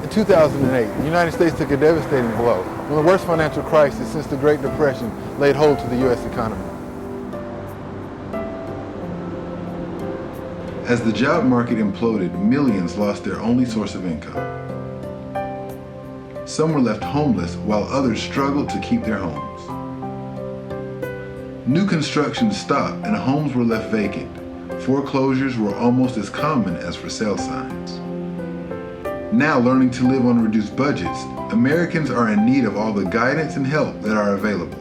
In 2008, the United States took a devastating blow when the worst financial crisis since the Great Depression laid hold to the U.S. economy. As the job market imploded, millions lost their only source of income. Some were left homeless while others struggled to keep their homes. New construction stopped and homes were left vacant. Foreclosures were almost as common as for sale signs. Now learning to live on reduced budgets, Americans are in need of all the guidance and help that are available.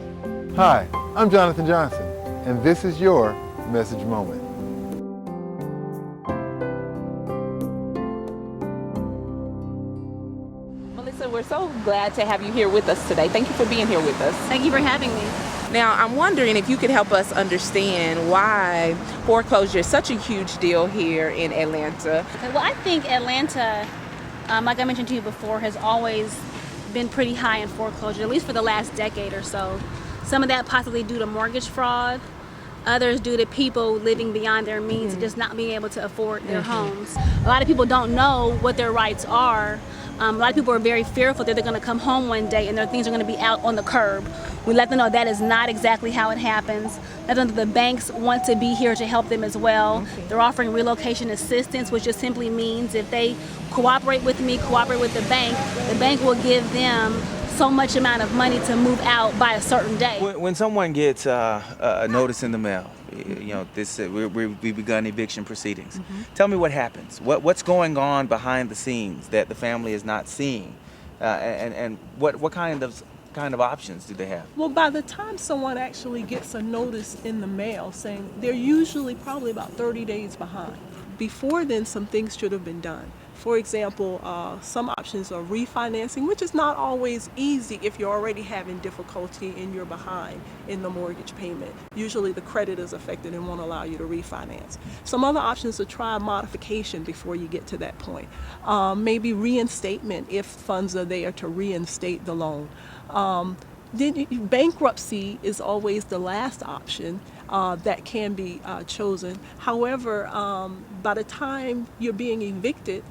Hi, I'm Jonathan Johnson, and this is your Message Moment. Melissa, we're so glad to have you here with us today. Thank you for being here with us. Thank you for having me. Now, I'm wondering if you could help us understand why foreclosure is such a huge deal here in Atlanta. Well, I think Atlanta, like I mentioned to you before, has always been pretty high in foreclosure, at least for the last decade or so. Some of that possibly due to mortgage fraud, others due to people living beyond their means and just not being able to afford their homes. A lot of people don't know what their rights are. A lot of people are very fearful that they're going to come home one day and their things are going to be out on the curb. We let them know that is not exactly how it happens. Let them know that the banks want to be here to help them as well. They're offering relocation assistance, which just simply means if they cooperate with me, cooperate with the bank will give them so much amount of money to move out by a certain day. When someone gets a notice in the mail, you know, we've begun eviction proceedings. Tell me what happens. What's going on behind the scenes that the family is not seeing, and what kind of options do they have? Well, by the time someone actually gets a notice in the mail saying, they're usually probably about 30 days behind. Before then, some things should have been done. For example, some options are refinancing, which is not always easy if you're already having difficulty and you're behind in the mortgage payment. Usually the credit is affected and won't allow you to refinance. Some other options are try modification before you get to that point. Maybe reinstatement if funds are there to reinstate the loan. Then bankruptcy is always the last option that can be chosen. However, by the time you're being evicted,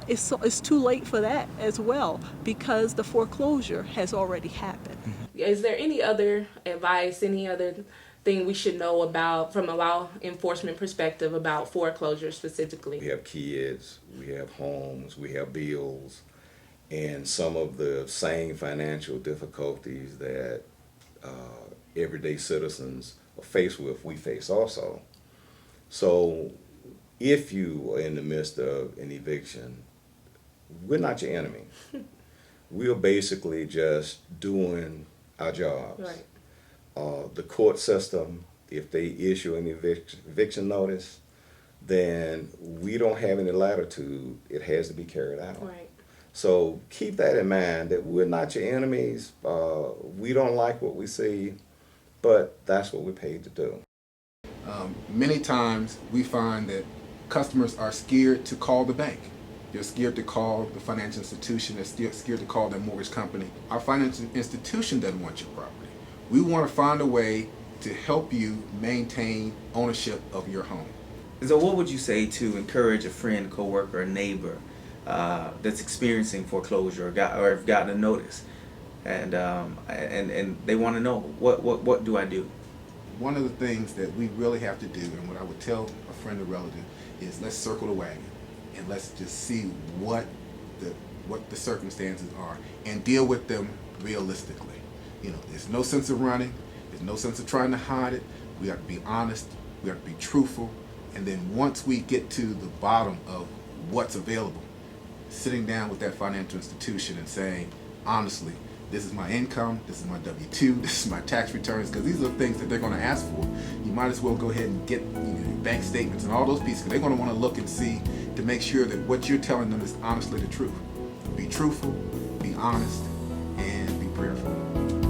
it's too late for that as well because the foreclosure has already happened. Is there any other advice, any other thing we should know about from a law enforcement perspective about foreclosure specifically? We have kids, we have homes, we have bills, and some of the same financial difficulties that everyday citizens are faced with, we face also. So if you are in the midst of an eviction, we're not your enemy. We're basically just doing our jobs. Right. The court system, if they issue an eviction notice, then we don't have any latitude. It has to be carried out. Right. So keep that in mind, that we're not your enemies. We don't like what we see, but that's what we're paid to do. Many times we find that customers are scared to call the bank. They're scared to call the financial institution. They're scared to call their mortgage company. Our financial institution doesn't want your property. We want to find a way to help you maintain ownership of your home. So what would you say to encourage a friend, coworker, a neighbor that's experiencing foreclosure or have gotten a notice, and they want to know what do I do? One of the things that we really have to do, and what I would tell a friend or relative, is let's circle the wagon and let's just see what the circumstances are and deal with them realistically. You know, there's no sense of running. There's no sense of trying to hide it. We have to be honest. We have to be truthful. And then once we get to the bottom of what's available, sitting down with that financial institution and saying, honestly, this is my income, this is my W-2, this is my tax returns, because these are the things that they're going to ask for. You might as well go ahead and get bank statements and all those pieces, because they're going to want to look and see to make sure that what you're telling them is honestly the truth. Be truthful, be honest, and be prayerful.